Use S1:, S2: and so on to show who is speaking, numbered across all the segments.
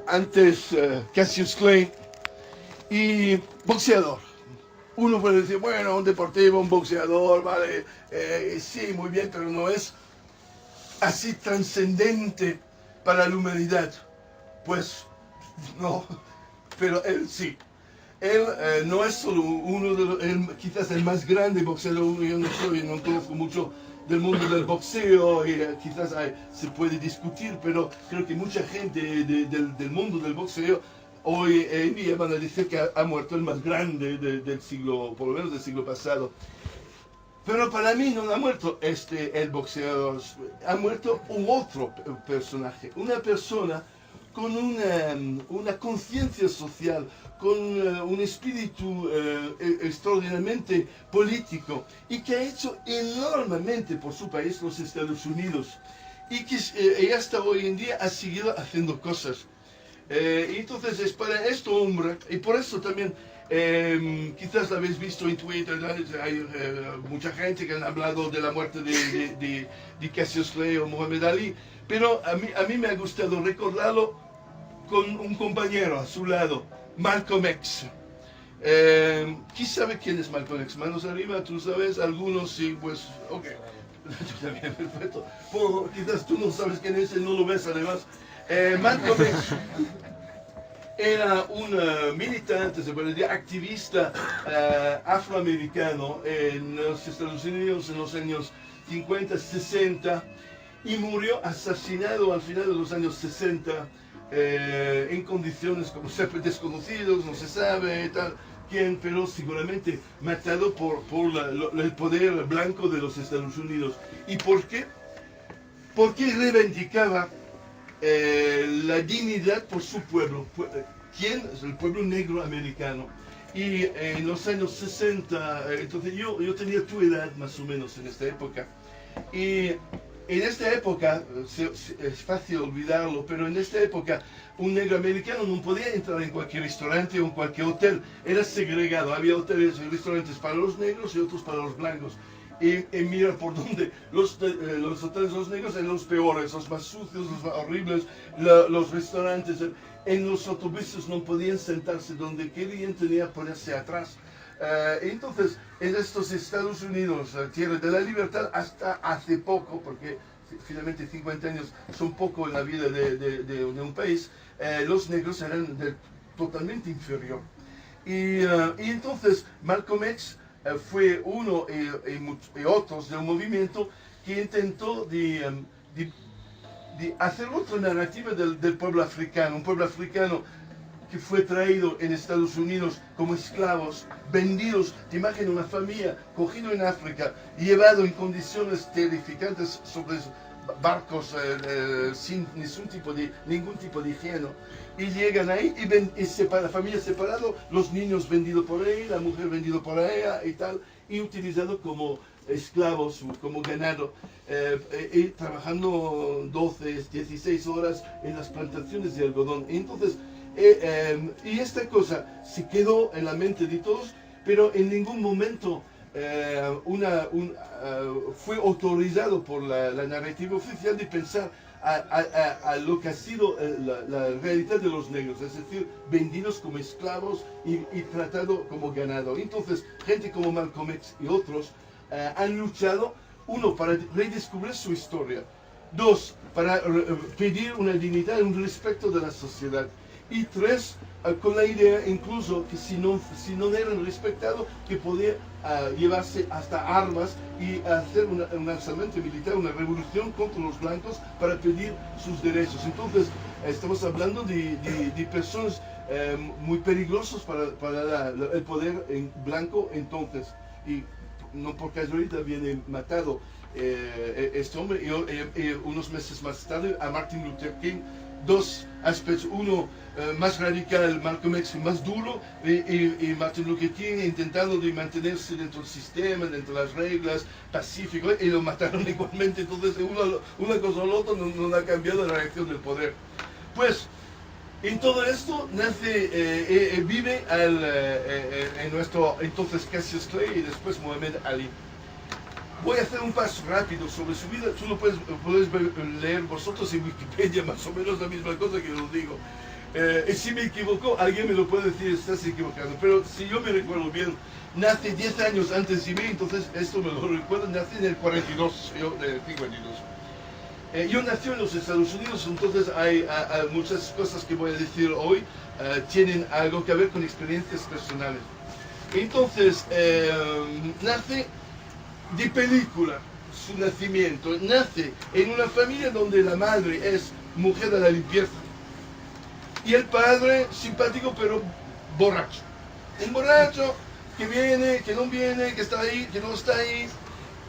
S1: antes Cassius Clay y boxeador. Uno puede decir, bueno, un deportivo, un boxeador, vale, sí, muy bien, pero no es así trascendente para la humanidad. Pues no, pero él sí. Él no es solo uno de los, quizás el más grande boxeador. Yo no conozco mucho del mundo del boxeo y quizás se puede discutir, pero creo que mucha gente del mundo del boxeo hoy en día van a decir que ha muerto el más grande del siglo, por lo menos del siglo pasado. Pero para mí no ha muerto el boxeador, ha muerto un otro personaje, una persona con una conciencia social, con un espíritu extraordinariamente político y que ha hecho enormemente por su país, los Estados Unidos, y que hasta hoy en día ha seguido haciendo cosas. Entonces es para este hombre, y por eso también quizás lo habéis visto en Twitter, hay mucha gente que han hablado de la muerte de Cassius Clay o Muhammad Ali, pero a mí me ha gustado recordarlo con un compañero a su lado, Malcolm X. ¿Quién sabe quién es Malcolm X? Manos arriba, tú sabes, algunos sí, pues, ok. Yo también, perfecto. Quizás tú no sabes quién es y no lo ves además. Malcolm X era un militante, se puede decir, activista afroamericano en los Estados Unidos en los años 50, 60 y murió asesinado al final de los años 60 en condiciones como siempre desconocidos, no se sabe tal quién, pero seguramente matado por el poder blanco de los Estados Unidos. ¿Y por qué? Porque reivindicaba la dignidad por su pueblo. ¿Quién? Es el pueblo negro americano. Y en los años 60, entonces yo tenía tu edad más o menos en esta época. Y en esta época, es fácil olvidarlo, pero en esta época un negro americano no podía entrar en cualquier restaurante o en cualquier hotel. Era segregado. Había hoteles y restaurantes para los negros y otros para los blancos. Y mira por dónde los hoteles de los negros eran los peores, los más sucios, los más horribles, los restaurantes. En los autobuses no podían sentarse donde querían, tenían que ponerse atrás. Entonces, en estos Estados Unidos, tierra de la libertad, hasta hace poco, porque finalmente 50 años son poco en la vida de un país, los negros eran totalmente inferior. Y entonces Malcolm X fue uno y otros del movimiento que intentó de hacer otra narrativa del pueblo africano, un pueblo africano que fue traído en Estados Unidos como esclavos, vendidos, te imaginas una familia cogido en África, llevado en condiciones terrificantes sobre barcos sin ningún tipo de higiene, y llegan ahí y la familia separada, los niños vendidos por ahí, la mujer vendida por ella y tal, y utilizado como esclavos, como ganado, y trabajando 12, 16 horas en las plantaciones de algodón. Entonces, y esta cosa se quedó en la mente de todos, pero en ningún momento fue autorizado por la narrativa oficial de pensar a lo que ha sido la realidad de los negros, es decir, vendidos como esclavos y tratados como ganado. Entonces, gente como Malcolm X y otros han luchado, uno, para redescubrir su historia, dos, para pedir una dignidad, un respeto de la sociedad, y tres, con la idea incluso que si no eran respetados, que podía llevarse hasta armas y hacer un alzamiento militar, una revolución contra los blancos para pedir sus derechos. Entonces, estamos hablando de personas muy peligrosas para el poder blanco entonces. Y no por casualidad viene matado este hombre y unos meses más tarde a Martin Luther King. Dos aspectos, uno más radical, Malcolm X más duro, y Martin Luther King intentando de mantenerse dentro del sistema, dentro de las reglas, pacífico, y lo mataron igualmente. Entonces una cosa o la otra no ha cambiado la reacción del poder. Pues en todo esto nace, vive en nuestro entonces Cassius Clay y después Muhammad Ali. Voy a hacer un paso rápido sobre su vida. Tú lo puedes leer vosotros en Wikipedia, más o menos la misma cosa que os digo. Y si me equivoco, alguien me lo puede decir, estás equivocado. Pero si yo me recuerdo bien, nace 10 años antes de mí, entonces esto me lo recuerdo, nací en el 42, yo de 52. Yo nací en los Estados Unidos, entonces hay muchas cosas que voy a decir hoy tienen algo que ver con experiencias personales. Entonces, nace de película su nacimiento, nace en una familia donde la madre es mujer de la limpieza y el padre simpático pero borracho. Un borracho que viene, que no viene, que está ahí, que no está ahí,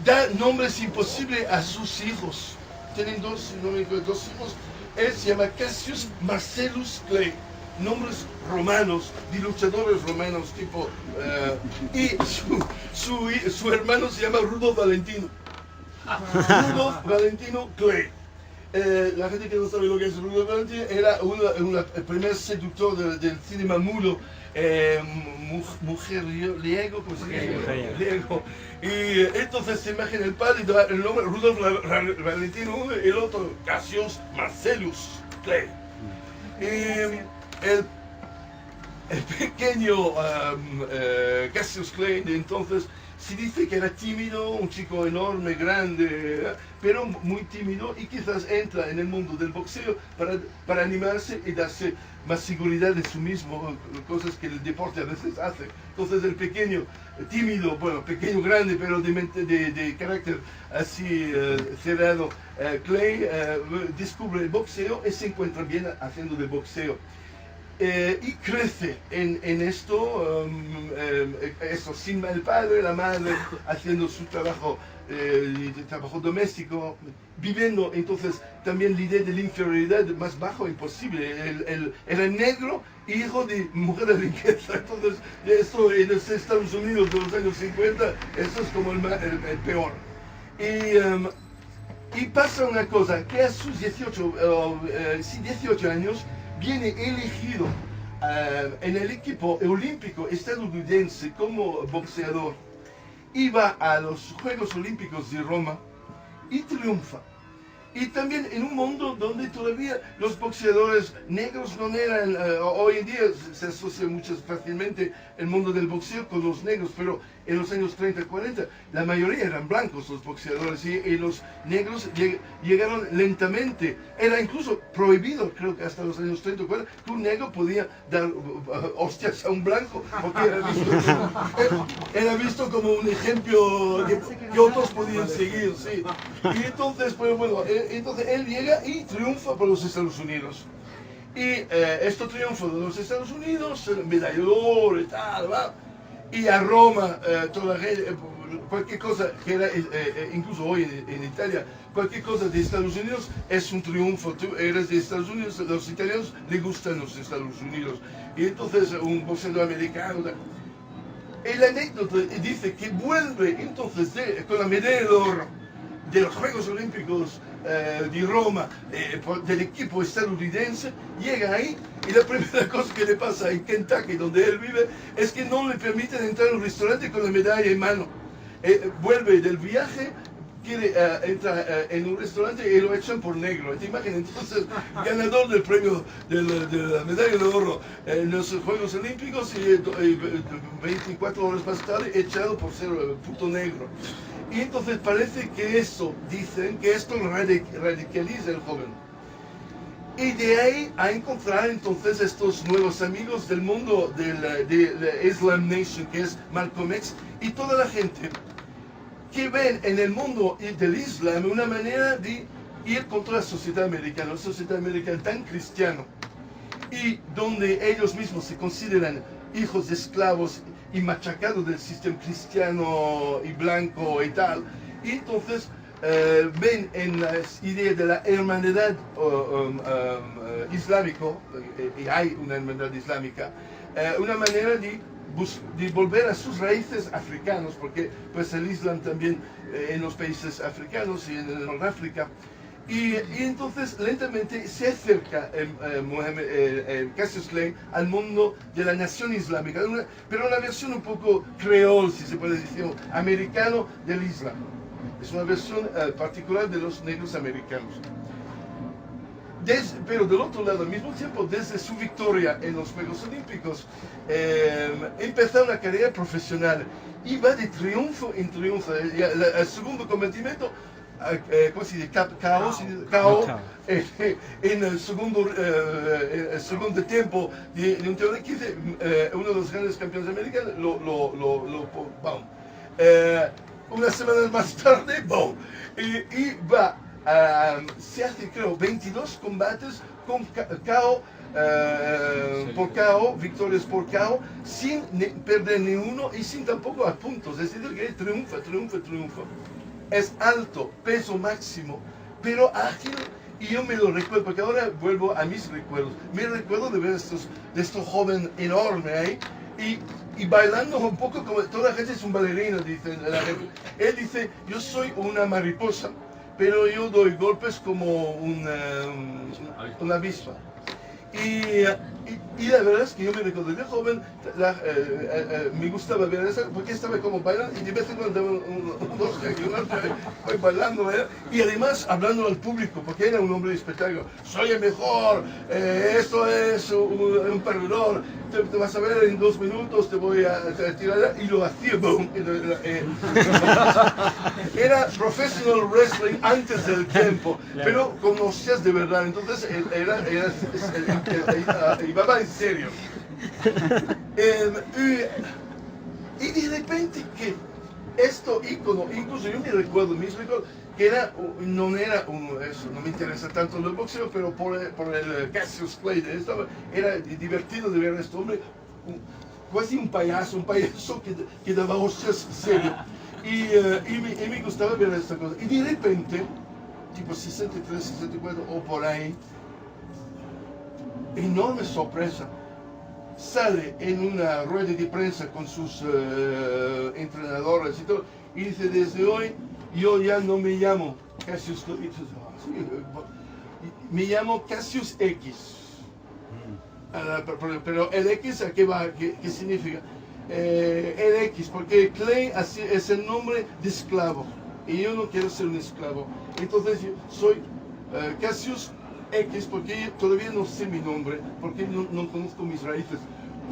S1: da nombres imposibles a sus hijos. Tienen dos hijos. Él se llama Cassius Marcellus Clay. Nombres romanos, de luchadores romanos, tipo. Y su hermano se llama Rudolf Valentino. Rudolf Valentino Clay. La gente que no sabe lo que es Rudolf Valentino era el primer seductor del cinema mudo. Mujeriego, ¿cómo se dice? Mujeriego. Y entonces se imagina el padre, el nombre Rudolf Valentino uno y el otro Cassius Marcellus Clay. El pequeño Cassius Clay de entonces se dice que era tímido, un chico enorme, grande, pero muy tímido y quizás entra en el mundo del boxeo para animarse y darse más seguridad de sí mismo, cosas que el deporte a veces hace. Entonces el pequeño, tímido, bueno, pequeño, grande, pero de carácter así cerrado, Clay descubre el boxeo y se encuentra bien haciendo de boxeo. Y crece en esto, eso sin el padre, la madre haciendo su trabajo, doméstico, viviendo entonces también la idea de la inferioridad más bajo imposible. Era negro, hijo de mujer de riqueza. Entonces, esto en los Estados Unidos de los años 50, eso es como el peor. Y pasa una cosa, que a sus 18 años, viene elegido en el equipo olímpico estadounidense como boxeador y va a los Juegos Olímpicos de Roma y triunfa. Y también en un mundo donde todavía los boxeadores negros no eran, hoy en día se asocia mucho fácilmente el mundo del boxeo con los negros, pero en los años 30, 40 la mayoría eran blancos los boxeadores y los negros llegaron lentamente. Era incluso prohibido, creo que hasta los años 30, 40, que un negro podía dar hostias a un blanco, porque era visto como un ejemplo que otros podían seguir, sí. Y entonces, pues bueno, entonces él llega y triunfa por los Estados Unidos. Y este triunfo de los Estados Unidos, medalla de oro y tal, ¿va? Y a Roma, toda la gente, cualquier cosa que era, incluso hoy en Italia, cualquier cosa de Estados Unidos es un triunfo. Tú eres de Estados Unidos, los italianos les gustan los Estados Unidos. Y entonces un boxeador americano. El anécdota dice que vuelve entonces con la medalla de oro de los Juegos Olímpicos de Roma, del equipo estadounidense, llega ahí y la primera cosa que le pasa en Kentucky, donde él vive, es que no le permiten entrar a un restaurante con la medalla en mano. Vuelve del viaje, quiere entrar en un restaurante y lo echan por negro. ¿Te imaginas? Entonces, ganador del premio de la medalla de oro en los Juegos Olímpicos y 24 horas más tarde echado por ser puto negro. Y entonces parece que esto, dicen que esto radicaliza al joven. Y de ahí a encontrar entonces estos nuevos amigos del mundo de la Islam Nation, que es Malcolm X, y toda la gente que ven en el mundo del Islam una manera de ir contra la sociedad americana tan cristiana, y donde ellos mismos se consideran hijos de esclavos y machacados del sistema cristiano y blanco y tal. Y entonces ven en las ideas de la hermandad islámica, y hay una hermandad islámica, una manera de volver a sus raíces africanos, porque pues el Islam también en los países africanos y en Norteáfrica. Y entonces lentamente se acerca Cassius Clay al mundo de la nación islámica, pero una versión un poco creol, si se puede decir, americano del Islam. Es una versión particular de los negros americanos. Pero del otro lado, al mismo tiempo, desde su victoria en los Juegos Olímpicos, empezó una carrera profesional y va de triunfo en triunfo. El segundo cometimiento, ¿cómo se dice? KO, en el segundo tiempo de un torneo que hice, uno de los grandes campeones de América, boom. Unas semanas más tarde, boom. Y va. Se hace, creo, 22 combates con KO, por KO, victorias por KO, sin perder ni uno y sin tampoco a puntos. Es decir, que triunfa. Es alto, peso máximo, pero ágil. Y yo me lo recuerdo, porque ahora vuelvo a mis recuerdos. Me recuerdo de ver estos joven enorme ahí. Y bailando un poco como toda la gente es un bailarino, dice la gente. Él dice, yo soy una mariposa, pero yo doy golpes como una avispa. Y la verdad es que yo me recuerdo de joven, me gustaba ver eso, porque estaba como bailando y de vez en cuando voy bailando, y además hablando al público, porque era un hombre de espectáculo. Soy el mejor, esto es un perdedor, te vas a ver en 2 minutos, te voy a tirar, y lo hacía, boom. Era professional wrestling antes del tiempo, pero conocías de verdad, entonces iba en serio. Y de repente que esto ícono, incluso yo me recuerdo, que no me interesa tanto el boxeo, pero por el Cassius Clay, era divertido de ver a este hombre, casi un payaso que daba hostias serio. Y me gustaba ver esta cosa. Y de repente, tipo 63, 64 o por ahí, enorme sorpresa, sale en una rueda de prensa con sus entrenadores y todo, y dice, desde hoy yo ya no me llamo Cassius, me llamo Cassius X. Pero el X, ¿a qué va? ¿Qué significa? El X, porque Clay es el nombre de esclavo, y yo no quiero ser un esclavo. Entonces yo soy Cassius X, porque todavía no sé mi nombre, porque no conozco mis raíces.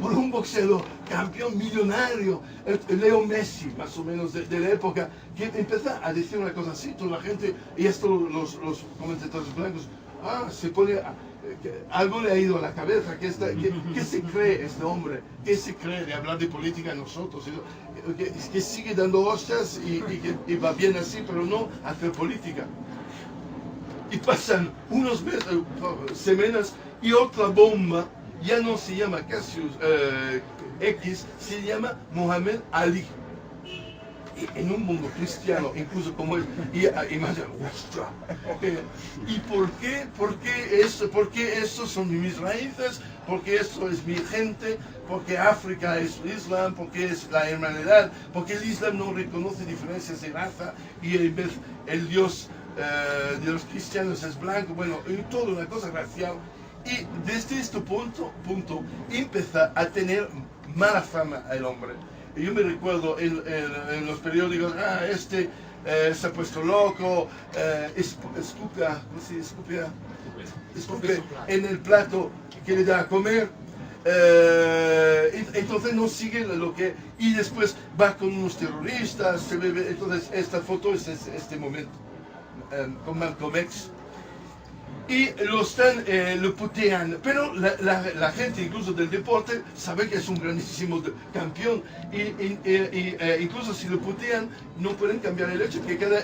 S1: Por un boxeador, campeón millonario, Leo Messi, más o menos de la época, que empieza a decir una cosa así, toda la gente, y esto los comentadores blancos, se pone, algo le ha ido a la cabeza, ¿qué se cree este hombre? ¿Qué se cree de hablar de política a nosotros? Que sigue dando hostias y va bien así, pero no hacer política. Y pasan unos meses, semanas, y otra bomba, ya no se llama Cassius X, se llama Muhammad Ali. Y en un mundo cristiano, incluso como él, y más, ¡ostras! ¿Y por qué? Porque estos son mis raíces, porque esto es mi gente, porque África es el Islam, porque es la hermandad, porque el Islam no reconoce diferencias de raza, y en vez el Dios de los cristianos es blanco, bueno, y toda una cosa racial. Y desde este punto empieza a tener mala fama el hombre. Y yo me recuerdo en los periódicos, se ha puesto loco, escupe en el plato que le da a comer. Entonces no sigue lo que... Y después va con unos terroristas, se bebe. Entonces esta foto es este momento, con Malcolm X. Y lo putean, pero la gente incluso del deporte sabe que es un grandísimo campeón, y incluso si lo putean no pueden cambiar el hecho que cada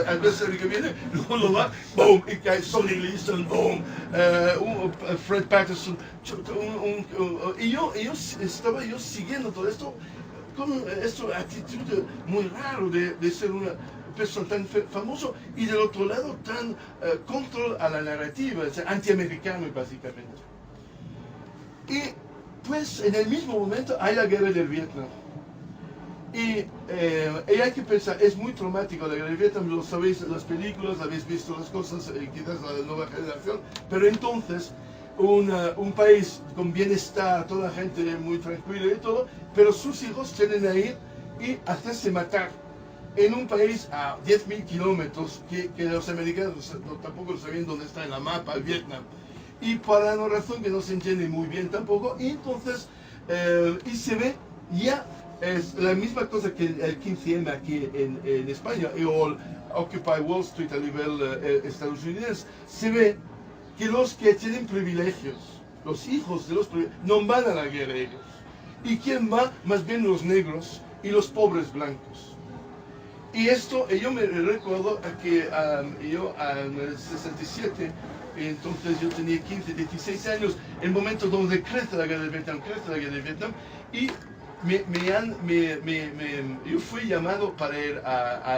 S1: adversario que viene luego lo va, boom, y cae Sonny Liston, boom, Fred Patterson, y yo estaba siguiendo todo esto con esta actitud muy raro de ser una persona tan famoso, y del otro lado tan control a la narrativa, antiamericano básicamente. Y pues en el mismo momento hay la guerra del Vietnam. Y hay que pensar, es muy traumático la guerra del Vietnam, lo sabéis en las películas, habéis visto las cosas, quizás la nueva generación, pero entonces un país con bienestar, toda la gente muy tranquila y todo, pero sus hijos tienen a ir y hacerse matar en un país a 10.000 kilómetros, que los americanos tampoco sabían dónde está en la mapa, el Vietnam, y para una razón que no se entiende muy bien tampoco, y entonces, y se ve ya, es la misma cosa que el 15M aquí en España, o el Occupy Wall Street a nivel estadounidense, se ve que los que tienen privilegios, los hijos de los privilegios, no van a la guerra ellos. ¿Y quién va? Más bien los negros y los pobres blancos. Y esto, yo me recuerdo que yo en el 67, entonces yo tenía 15, 16 años, el momento donde crece la guerra de Vietnam, y yo fui llamado para ir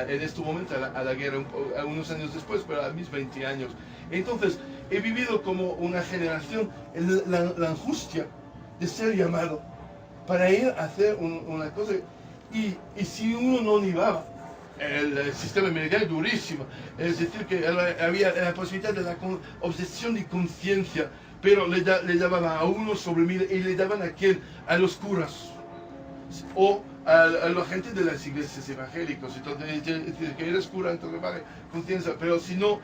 S1: en este momento a la guerra, unos años después, pero a mis 20 años. Entonces, he vivido como una generación la angustia de ser llamado para ir a hacer una cosa, y si uno no animaba, el sistema americano es durísimo, es decir, que había la posibilidad de la obsesión de conciencia, pero le daban a uno sobre mil, y le daban a quién, a los curas, o a la gente de las iglesias evangélicas. Entonces, que eres cura, entonces vale, conciencia, pero si no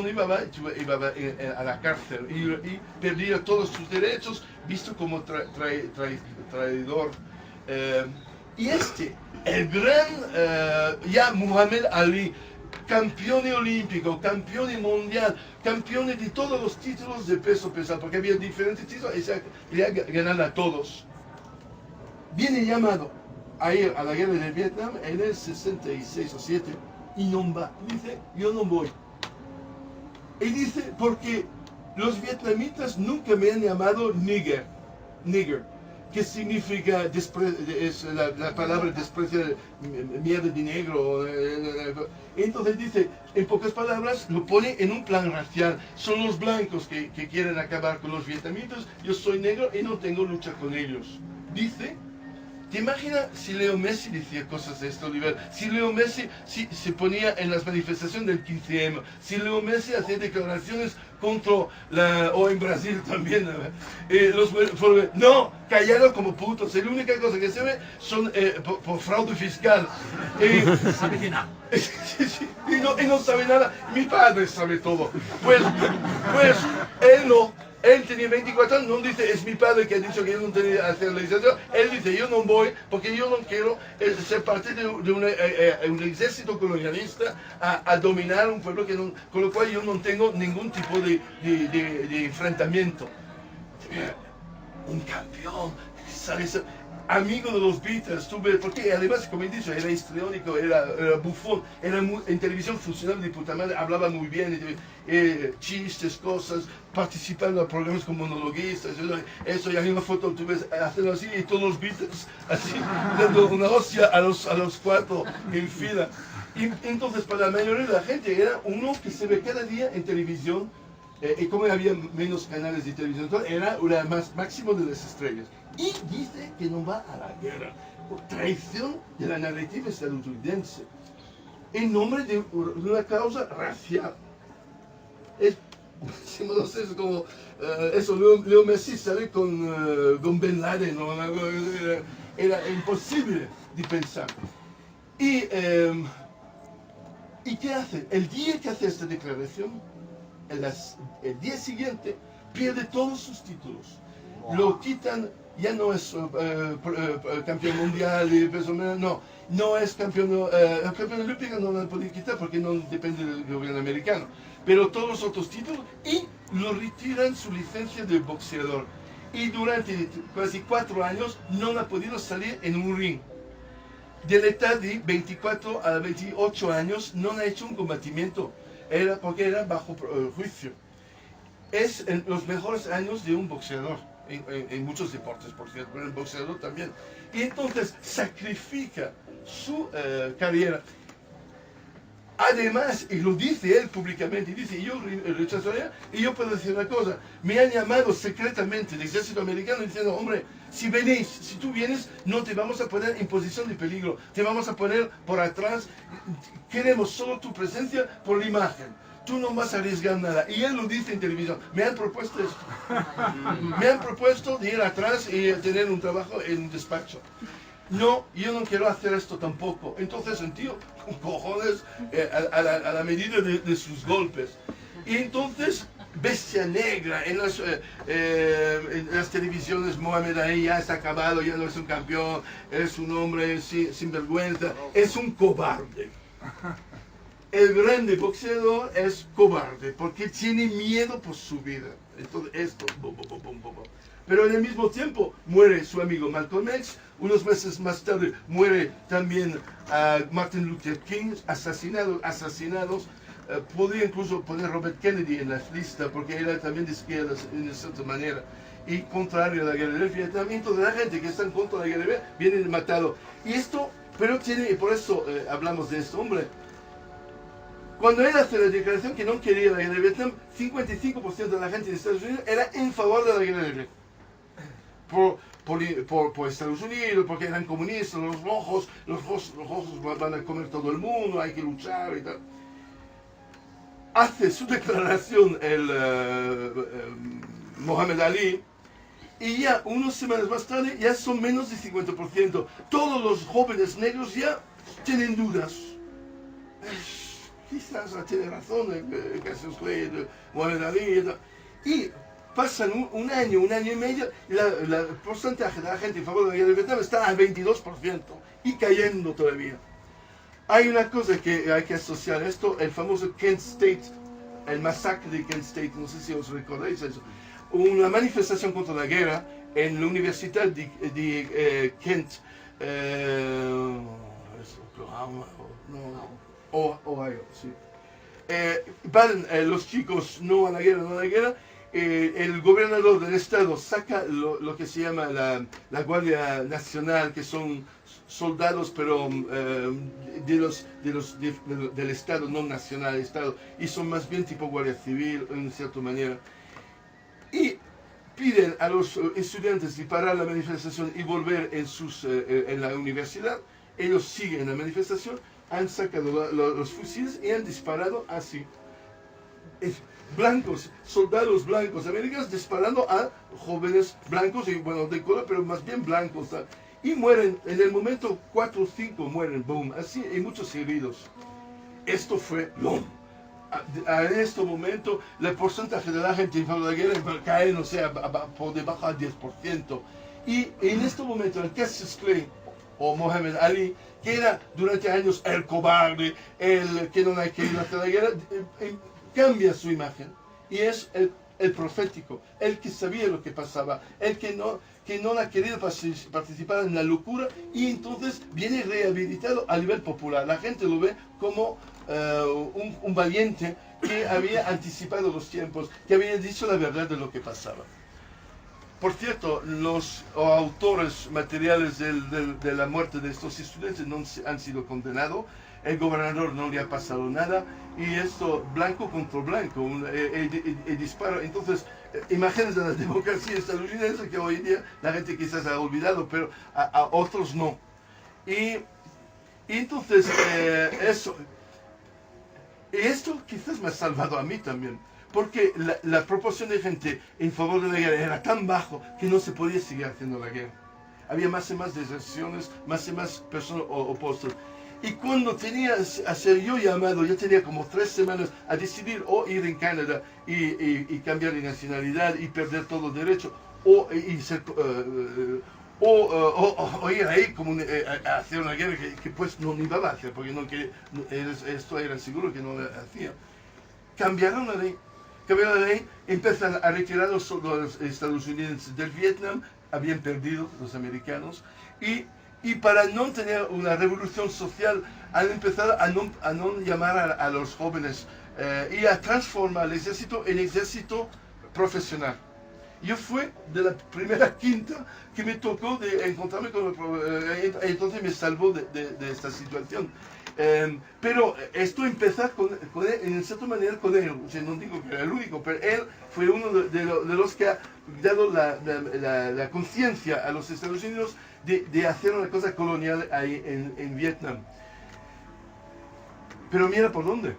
S1: iba a la cárcel y perdía todos sus derechos, visto como traidor. Y el gran ya Muhammad Ali, campeón olímpico, campeón mundial, campeón de todos los títulos de peso pesado, porque había diferentes títulos y se quería ganar a todos. Viene llamado a ir a la guerra de Vietnam en el 66 o 7 y no va. Dice, yo no voy. Y dice, porque los vietnamitas nunca me han llamado nigger, que significa, es la palabra desprecia, mierda de negro. Entonces dice, en pocas palabras, lo pone en un plan racial. Son los blancos que quieren acabar con los vietnamitas, yo soy negro y no tengo lucha con ellos. Dice, ¿te imaginas si Leo Messi decía cosas de este nivel? Si Leo Messi se ponía en las manifestaciones del 15M, si Leo Messi hacía declaraciones contra o en Brasil también, no, callado como putos, la única cosa que se ve son por fraude fiscal. Y no sabe nada, mi padre sabe todo. Pues él no. Él tenía 24 años, no dice, es mi padre que ha dicho que yo no tenía que hacer la licenciatura. Él dice, yo no voy porque yo no quiero ser parte de un ejército colonialista a dominar un pueblo con lo cual yo no tengo ningún tipo de enfrentamiento. Un campeón, ¿sabes? Amigo de los Beatles, porque además, como he dicho, era histriónico, era bufón, en televisión funcionaba de puta madre, hablaba muy bien, chistes, cosas, participando en programas como monologuistas, eso, y hay una foto, tú ves, hacerlo así, y todos los Beatles, así, dando una hostia a los cuatro en fila. Y entonces, para la mayoría de la gente, era uno que se ve cada día en televisión, y como había menos canales de televisión, era el máximo de las estrellas. Y dice que no va a la guerra, por traición de la narrativa estadounidense, en nombre de una causa racial. No sé, es como eso, Leo Messi sale con Ben Laden, ¿no? Era imposible de pensar. ¿Y qué hace? El día que hace esta declaración, el día siguiente, pierde todos sus títulos. Lo quitan, ya no es campeón mundial de peso medio, no es campeón olímpico, no lo pueden quitar porque no depende del gobierno americano. Pero todos los otros títulos, y lo retiran su licencia de boxeador. Y durante casi 4 años no ha podido salir en un ring. De la edad de 24 a 28 años no ha hecho un combatimiento, porque era bajo juicio. Es en los mejores años de un boxeador, en muchos deportes, por cierto, pero el boxeador también. Y entonces sacrifica su carrera. Además, y lo dice él públicamente, y dice, yo rechazaría, y yo puedo decir una cosa, me han llamado secretamente del ejército americano diciendo, hombre, si tú vienes, no te vamos a poner en posición de peligro, te vamos a poner por atrás, queremos solo tu presencia por la imagen, tú no vas a arriesgar nada. Y él lo dice en televisión, me han propuesto esto, me han propuesto de ir atrás y tener un trabajo en un despacho. no, yo no quiero hacer esto tampoco. Entonces el tío, con cojones, a la medida de sus golpes. Y entonces, bestia negra, en las televisiones, Mohamed Ali ya está acabado, ya no es un campeón, es un hombre sin vergüenza, es un cobarde. El grande boxeador es cobarde porque tiene miedo por su vida. Entonces, esto, bum, bum, bum, bum, bum. Pero en el mismo tiempo muere su amigo Malcolm X. Unos meses más tarde muere también Martin Luther King, asesinados. Podría incluso poner Robert Kennedy en la lista porque era también de izquierdas en cierta manera y contrario a la guerra del Vietnam. Entonces la gente que está en contra de la guerra del Vietnam viene matado. Y esto, pero tiene, y por eso hablamos de este hombre. Cuando él hace la declaración que no quería la guerra de Vietnam, 55% de la gente de Estados Unidos era en favor de la guerra de Vietnam. Por Estados Unidos, porque eran comunistas, los rojos van a comer todo el mundo, hay que luchar y tal. Hace su declaración Mohamed Ali y ya unas semanas más tarde ya son menos de 50%. Todos los jóvenes negros ya tienen dudas. Quizás tiene razón Cassius Clay, Mohamed Ali. Y pasan un año y medio, el porcentaje de la gente en favor de la guerra de Vietnam está al 22% y cayendo todavía. Hay una cosa que hay que asociar a esto, el famoso Kent State, el masacre de Kent State, no sé si os recordáis eso. Una manifestación contra la guerra en la Universidad de Kent, Oklahoma, Ohio, sí. Van los chicos no a la guerra, el gobernador del estado saca lo que se llama la Guardia Nacional, que son soldados pero del estado, no nacional, estado, y son más bien tipo guardia civil en cierta manera, y piden a los estudiantes de parar la manifestación y volver en la universidad. Ellos siguen la manifestación, han sacado los fusiles y han disparado así. Blancos, soldados blancos americanos disparando a jóvenes blancos, y bueno, de color, pero más bien blancos. Y mueren, en el momento 4 o 5 mueren, boom, así, y muchos heridos. Esto fue, boom. En este momento, el porcentaje de la gente en favor de la guerra cae, no sé, por debajo del 10%. Y en este momento, el Cassius Clay, o Mohamed Ali, que era durante años el cobarde, el que no ha querido hacer la guerra, cambia su imagen y es el profético, el que sabía lo que pasaba, el que no ha querido participar en la locura, y entonces viene rehabilitado a nivel popular. La gente lo ve como un valiente que había anticipado los tiempos, que había dicho la verdad de lo que pasaba. Por cierto, los autores materiales de la muerte de estos estudiantes no han sido condenados. El gobernador no le ha pasado nada, y esto blanco contra blanco, el disparo. Entonces, imágenes de la democracia estadounidense que hoy en día la gente quizás ha olvidado, pero a otros no. Y entonces, esto quizás me ha salvado a mí también, porque la proporción de gente en favor de la guerra era tan bajo que no se podía seguir haciendo la guerra. Había más y más deserciones, más y más personas opuestas. Y cuando tenía a ser yo llamado, ya tenía como 3 semanas a decidir o ir en Canadá y cambiar de nacionalidad y perder todo derecho, o ir ahí como a hacer una guerra que pues no iba a hacer, porque esto era seguro que no lo hacía. Cambiaron la ley, empezaron a retirar los estadounidenses del Vietnam, habían perdido los americanos, y para no tener una revolución social han empezado a no llamar a los jóvenes y a transformar el ejército en ejército profesional. Yo fui de la primera quinta que me tocó de encontrarme con entonces me salvó de esta situación. Pero esto empezó con él, en cierta manera con él. O sea, no digo que era el único, pero él fue uno de los que ha dado la conciencia a los Estados Unidos de hacer una cosa colonial ahí en Vietnam. Pero mira por dónde.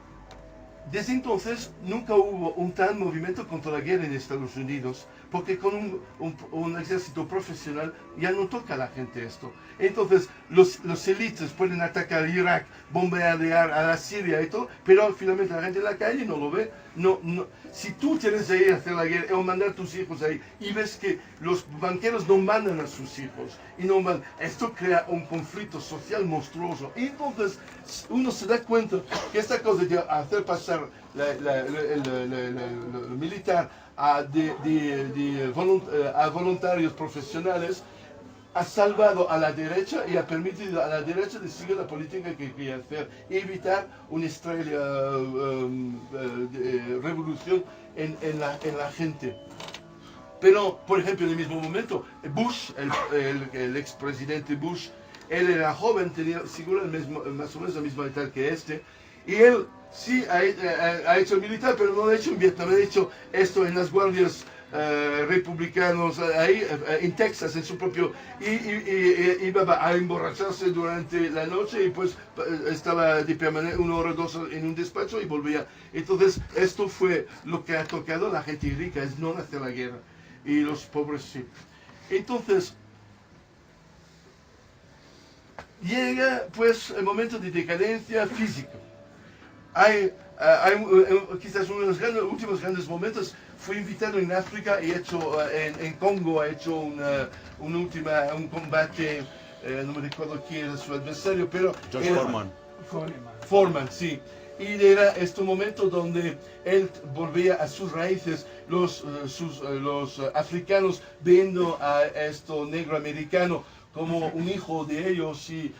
S1: Desde entonces nunca hubo un tal movimiento contra la guerra en Estados Unidos, porque con un ejército profesional ya no toca a la gente esto. Entonces los élites pueden atacar Irak, bombardear a la Siria y todo, pero finalmente la gente en la calle no lo ve. Si tú tienes que ir a hacer la guerra o mandar a tus hijos ahí y ves que los banqueros no mandan a sus hijos, esto crea un conflicto social monstruoso. Y entonces uno se da cuenta que esta cosa de hacer pasar el militar a voluntarios profesionales ha salvado a la derecha y ha permitido a la derecha de seguir la política que quería hacer, evitar una estrella revolución en la gente. Pero, por ejemplo, en el mismo momento, Bush, el expresidente Bush, él era joven, tenía seguro más o menos la misma edad que este, y él sí ha hecho militar, pero no lo ha hecho en Vietnam, ha hecho esto en las guardias republicanos ahí en Texas, en su propio, y iba a emborracharse durante la noche y pues estaba de permanente 1 hora, 2 horas en un despacho y volvía. Entonces esto fue lo que ha tocado a la gente rica, es no hacer la guerra, y los pobres sí. Entonces llega pues el momento de decadencia física. Hay quizás uno de los últimos grandes momentos. Fui invitado en África y en Congo, he hecho un combate, no me recuerdo quién era su adversario, pero...
S2: George Foreman.
S1: Foreman, sí. Y era este momento donde él volvía a sus raíces, los africanos viendo a esto negro americano como un hijo de ellos y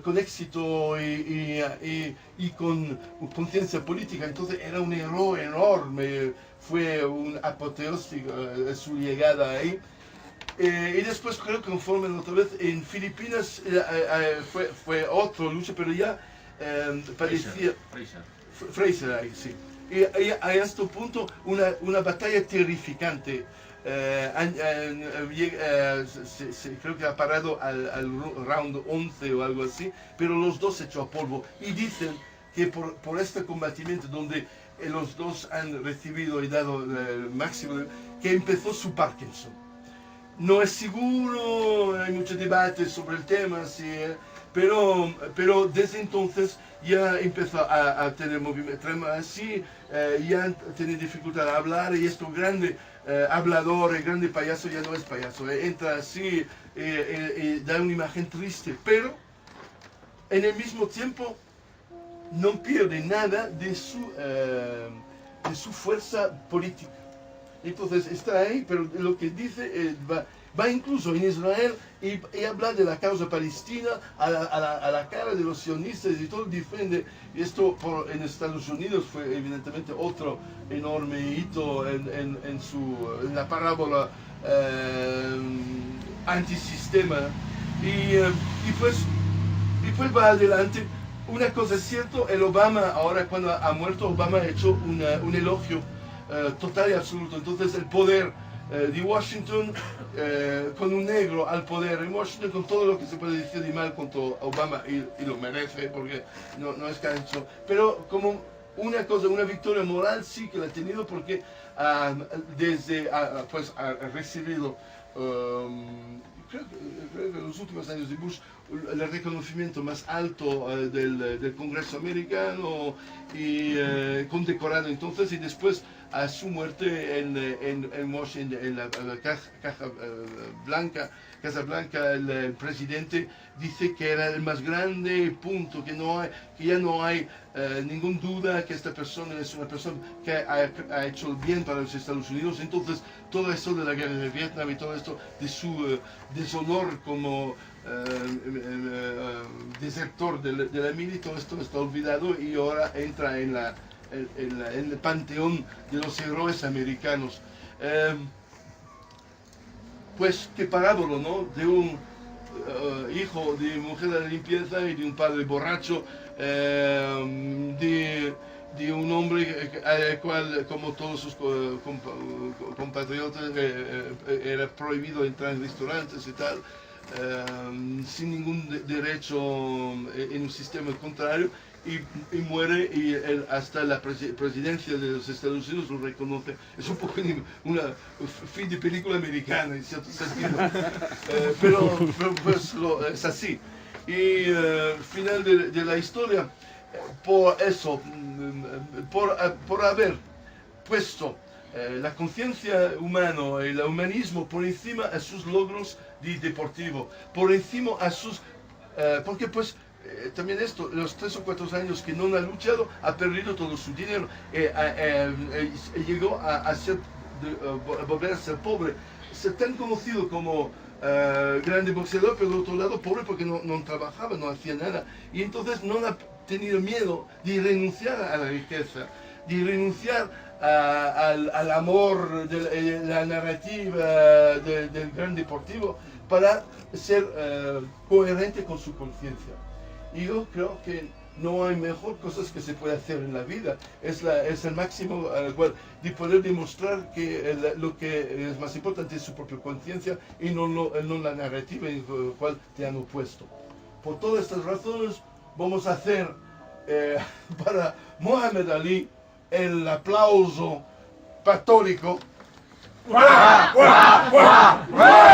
S1: con éxito y con conciencia política. Entonces era un héroe enorme, fue un apoteósico su llegada ahí. Y después creo que conforme otra vez en Filipinas fue otro lucha, pero ya parecía... Fraser ahí, sí. Y a este punto una batalla terrificante. Creo que ha parado al round 11 o algo así, pero los dos se echó a polvo. Y dicen que por este combatimiento donde los dos han recibido y dado el máximo, que empezó su Parkinson. No es seguro, hay mucho debate sobre el tema, sí, pero desde entonces ya empezó a tener movimiento así, ya tiene dificultad a hablar y esto grande hablador, el grande payaso ya no es payaso, entra así y da una imagen triste, pero en el mismo tiempo no pierde nada de su fuerza política. Entonces está ahí, pero lo que dice va incluso en Israel y habla de la causa palestina a la cara de los sionistas y todo, defiende. Esto en Estados Unidos fue evidentemente otro enorme hito en la parábola antisistema. Y pues va adelante. Una cosa es cierto, el Obama, ahora cuando ha muerto, Obama ha hecho un elogio total y absoluto. Entonces el poder de Washington, con un negro al poder en Washington, con todo lo que se puede decir de mal contra Obama, y lo merece porque no es cancho, pero como una victoria moral sí que la ha tenido porque pues ha recibido creo que en los últimos años de Bush el reconocimiento más alto del Congreso americano y condecorado entonces, y después a su muerte en Washington, en la Casa Blanca, el presidente dice que era el más grande punto, que ya no hay ninguna duda que esta persona es una persona que ha hecho el bien para los Estados Unidos. Entonces todo esto de la guerra de Vietnam y todo esto de su deshonor como desertor de la mili, todo esto está olvidado y ahora entra en el panteón de los héroes americanos. Pues qué parábola, ¿no? De un hijo de mujer de la limpieza y de un padre borracho, de un hombre al cual, como todos sus compatriotas, era prohibido entrar en restaurantes y tal. sin ningún derecho en un sistema contrario, y muere, y él, hasta la presidencia de los Estados Unidos lo reconoce. Es un poco una fin de película americana en cierto sentido, pero pues es así. Y final de la historia, por eso, por haber puesto la conciencia humana y el humanismo por encima a sus logros deportivos, por encima a sus... porque pues también esto, los 3 o 4 años que no ha luchado, ha perdido todo su dinero, llegó a volver a ser pobre, ser tan conocido como grande boxeador, pero por otro lado pobre porque no trabajaba, no hacía nada, y entonces no ha tenido miedo de renunciar a la riqueza, de renunciar al amor de la narrativa del gran deportivo, para ser coherente con su conciencia. Y yo creo que no hay mejor cosas que se puede hacer en la vida. Es el máximo de poder demostrar que lo que es más importante es su propia conciencia, y no la narrativa en la cual te han opuesto. Por todas estas razones vamos a hacer para Mohamed Ali el aplauso católico. ¡Guau, guau, guau!